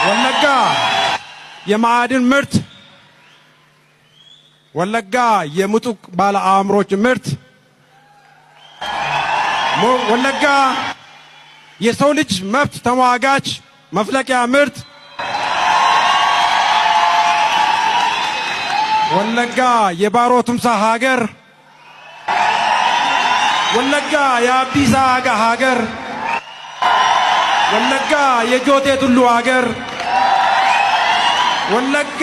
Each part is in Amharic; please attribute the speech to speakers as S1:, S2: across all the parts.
S1: ወለጋ የማዕድን ምርት፣ ወለጋ የምጡቅ ባለ አእምሮች ምርት፣ ወለጋ የሰው ልጅ መብት ተሟጋች መፍለቂያ ምርት፣ ወለጋ የባሮ ቱምሳ ሀገር፣ ወለጋ የአቢሳ አጋ ሀገር፣ ወለጋ የጆቴ ቱሉ ሀገር፣ ወለጋ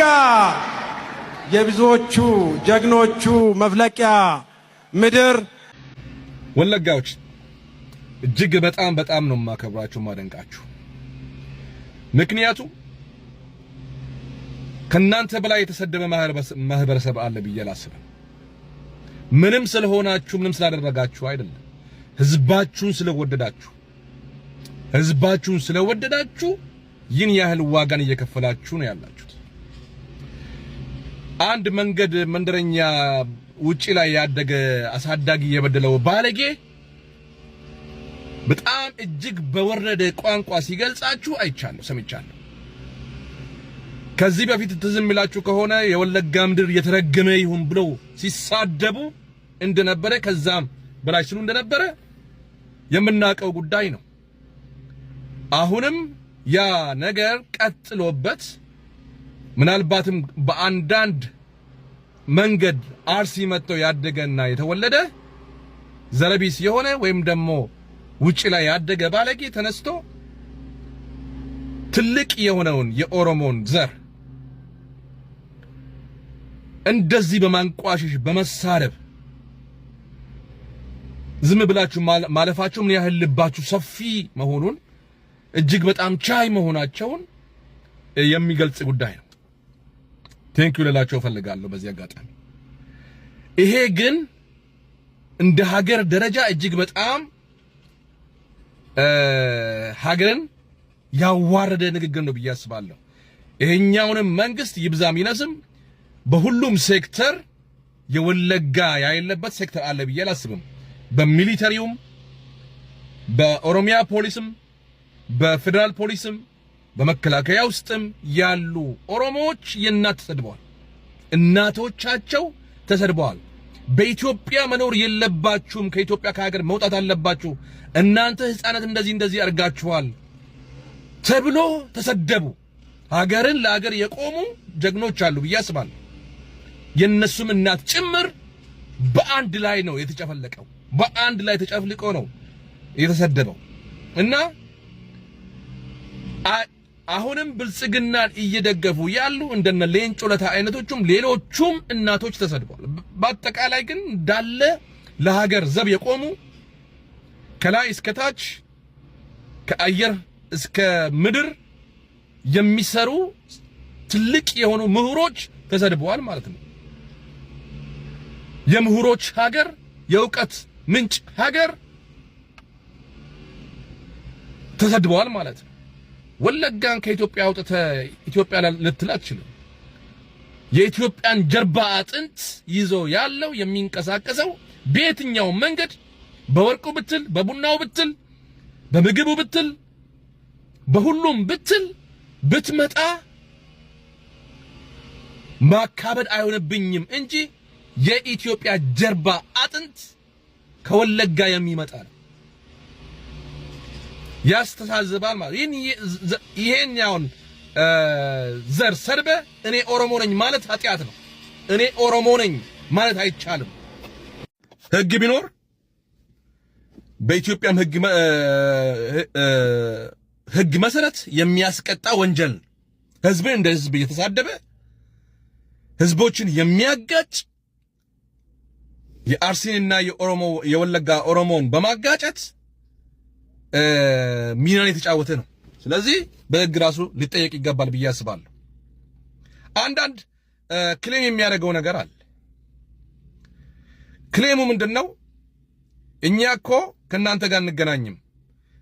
S1: የብዙዎቹ ጀግኖቹ መፍለቂያ ምድር።
S2: ወለጋዎች እጅግ በጣም ነው ማከብራችሁ ማደንቃችሁ። ምክንያቱም ከናንተ በላይ የተሰደበ ማህበረሰብ አለ ብዬ አላስብም። ምንም ስለሆናችሁ ምንም ስላደረጋችሁ አይደለም፣ ህዝባችሁን ስለወደዳችሁ ይህን ያህል ዋጋን እየከፈላችሁ ነው ያላችሁት። አንድ መንደረኛ ውጪ ላይ ያደገ አሳዳጊ የበደለው ባለጌ በጣም እጅግ በወረደ ቋንቋ ሲገልጻችሁ አይቻለሁ፣ ሰምቻለሁ። ከዚህ በፊት ትዝም ይላችሁ ከሆነ የወለጋ ምድር የተረገመ ይሁን ብለው ሲሳደቡ እንደነበረ ከዛም በላይ ሲሉ እንደነበረ የምናውቀው ጉዳይ ነው። አሁንም ያ ነገር ቀጥሎበት ምናልባትም በአንዳንድ መንገድ አርሲ መጥቶ ያደገና የተወለደ ዘረቢስ የሆነ ወይም ደግሞ ውጪ ላይ ያደገ ባለጌ ተነስቶ ትልቅ የሆነውን የኦሮሞን ዘር እንደዚህ በማንቋሽሽ በመሳረብ ዝም ብላችሁ ማለፋችሁ ምን ያህል ልባችሁ ሰፊ መሆኑን እጅግ በጣም ቻይ መሆናቸውን የሚገልጽ ጉዳይ ነው። ቴንኪው ልላቸው ፈልጋለሁ በዚህ አጋጣሚ። ይሄ ግን እንደ ሀገር ደረጃ እጅግ በጣም ሀገርን ያዋረደ ንግግር ነው ብዬ አስባለሁ። ይሄኛውንም መንግስት ይብዛም ይነስም በሁሉም ሴክተር የወለጋ ያለበት ሴክተር አለ ብዬ አላስብም። በሚሊተሪውም፣ በኦሮሚያ ፖሊስም፣ በፌደራል ፖሊስም፣ በመከላከያ ውስጥም ያሉ ኦሮሞዎች የእናት ተሰድበዋል። እናቶቻቸው ተሰድበዋል። በኢትዮጵያ መኖር የለባችሁም፣ ከኢትዮጵያ ከሀገር መውጣት አለባችሁ፣ እናንተ ህፃናት እንደዚህ አርጋችኋል ተብሎ ተሰደቡ። ሀገርን ለሀገር የቆሙ ጀግኖች አሉ ብዬ አስባለሁ። የነሱም እናት ጭምር በአንድ ላይ ነው የተጨፈለቀው፣ በአንድ ላይ ተጨፍልቆ ነው የተሰደበው። እና አሁንም ብልጽግናን እየደገፉ ያሉ እንደነ ሌንጮ ለታ አይነቶቹም ሌሎቹም እናቶች ተሰድበዋል። በአጠቃላይ ግን እንዳለ ለሀገር ዘብ የቆሙ ከላይ እስከ ታች ከአየር እስከ ምድር የሚሰሩ ትልቅ የሆኑ ምሁሮች ተሰድበዋል ማለት ነው። የምሁሮች ሀገር፣ የእውቀት ምንጭ ሀገር ተሰድበዋል ማለት ነው። ወለጋን ከኢትዮጵያ አውጥተ ኢትዮጵያ ልትል አትችልም። የኢትዮጵያን ጀርባ አጥንት ይዞ ያለው የሚንቀሳቀሰው በየትኛው መንገድ በወርቁ ብትል፣ በቡናው ብትል፣ በምግቡ ብትል፣ በሁሉም ብትል ብትመጣ ማካበድ አይሆንብኝም እንጂ የኢትዮጵያ ጀርባ አጥንት ከወለጋ የሚመጣ ነው። ያስተሳዝባል ማለት ይሄኛውን ዘር ሰድበ እኔ ኦሮሞ ነኝ ማለት ኃጢአት ነው። እኔ ኦሮሞ ነኝ ማለት አይቻልም። ህግ ቢኖር በኢትዮጵያም ህግ መሰረት የሚያስቀጣ ወንጀል ነው። ህዝብን እንደ ህዝብ እየተሳደበ ህዝቦችን የሚያጋጭ የአርሲንና የወለጋ ኦሮሞን በማጋጨት ሚናን የተጫወተ ነው። ስለዚህ በህግ ራሱ ሊጠየቅ ይገባል ብዬ አስባለሁ። አንዳንድ ክሌም የሚያደርገው ነገር አለ። ክሌሙ ምንድነው? እኛ እኮ ከናንተ ጋር እንገናኝም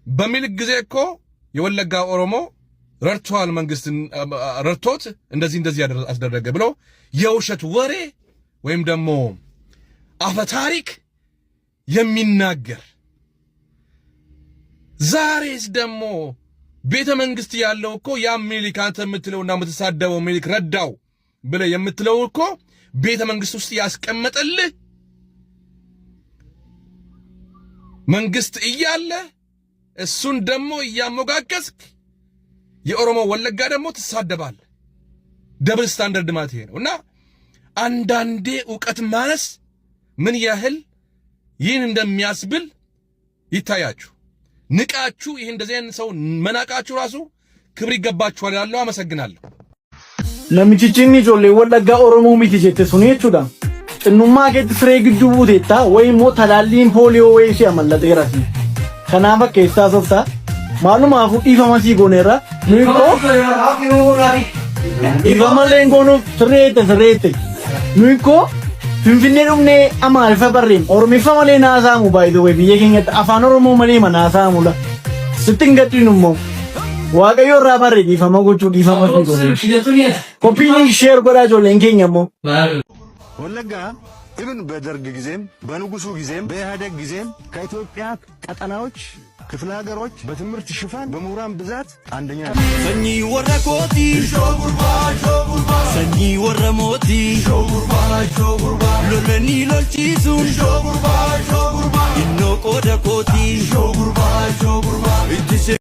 S2: በሚል ጊዜ እኮ የወለጋ ኦሮሞ ረድቷል፣ መንግስትን ረድቶት እንደዚህ አስደረገ ብሎ የውሸት ወሬ ወይም ደግሞ አፈታሪክ የሚናገር ዛሬስ ደግሞ ቤተ መንግስት ያለው እኮ ያ ሚሊክ አንተ የምትለውና የምትሳደበው ሚሊክ ረዳው ብለ የምትለው እኮ ቤተ መንግስት ውስጥ ያስቀመጠልህ መንግስት እያለ እሱን ደግሞ እያሞጋገስክ የኦሮሞ ወለጋ ደግሞ ትሳደባለህ። ደብል ስታንዳርድ ማለት ይሄ ነውና አንዳንዴ ዕውቀት ማነስ ምን ያህል ይህን እንደሚያስብል ይታያችሁ። ንቃችሁ ይሄን እንደዚህ አይነት ሰው መናቃችሁ ራሱ ክብር ይገባችኋል ያለው። አመሰግናለሁ።
S3: ለምቺቺኒ ጆሌ ወለጋ ኦሮሞ ሚቲ ጀተ ሱኔቹዳ ጭኑማ ጌት ፍሬ ግዱ ቡቴታ ወይ ሞ ተላሊን ፖሊዮ ወይ ሲያመለጠራሲ ከናባ ከሳ ሶፍታ ማሉማ አፉ ኢፋማሲ ጎኔራ ንቆ ኢፋማሌን ጎኖ ትሬቴ ንቆ ፊንፊኔሩምኔ አማልፈ በሬም ኦሮሚፋ ማሌ ናሳሙ ባይ ዘ ወይ ቢየገኘት አፋን ኦሮሞ ማሌ ማናሳሙላ ስትንገጥኑሞ ዋቀዮ ራባሬ ዲፋማ ጎቹ ዲፋማ ጎቹ ኮፒኒ ሼር ጎዳጆ ለንኬኛሞ
S4: ወለጋ ኢብን በደርግ ጊዜም በንጉሱ ጊዜም በኢህአደግ ጊዜም ከኢትዮጵያ ቀጠናዎች ክፍለ ሀገሮች በትምህርት ሽፋን በምሁራን ብዛት አንደኛ
S5: ሰኚ ወረኮቲ ሾጉርባ ሰኚ ወረሞቲ ሾጉርባ ሎለኒ ሎልቺሱን ሾጉርባ ኢኖ ቆደኮ